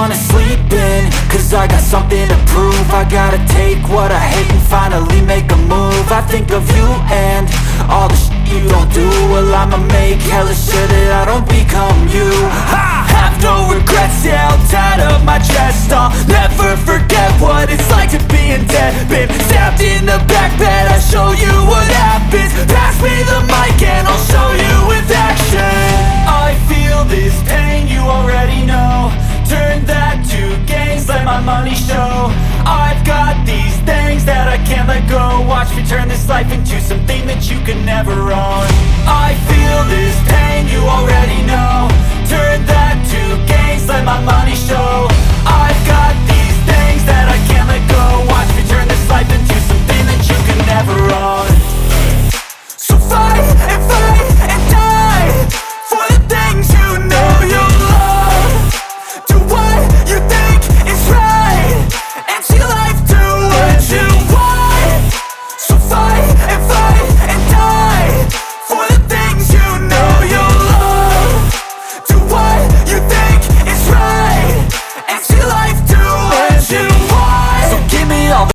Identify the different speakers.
Speaker 1: wanna sleep in, cause I got something to prove. I gotta take what I hate and finally make a move. I think of you and all the shit you don't do. Well, I'ma make hella sure that I don't become you. I have no regrets, yeah, I'll tie up my chest. I'll never forget what it's like to be in debt. Been stabbed in the back bed, I'll show you what happens. Pass me the mic and I'll show you with action. I feel this pain, you already know. Turn that to gains, let my money show. I've got these things that I can't let go. Watch me turn this life into something that you could never own. I feel this pain, you already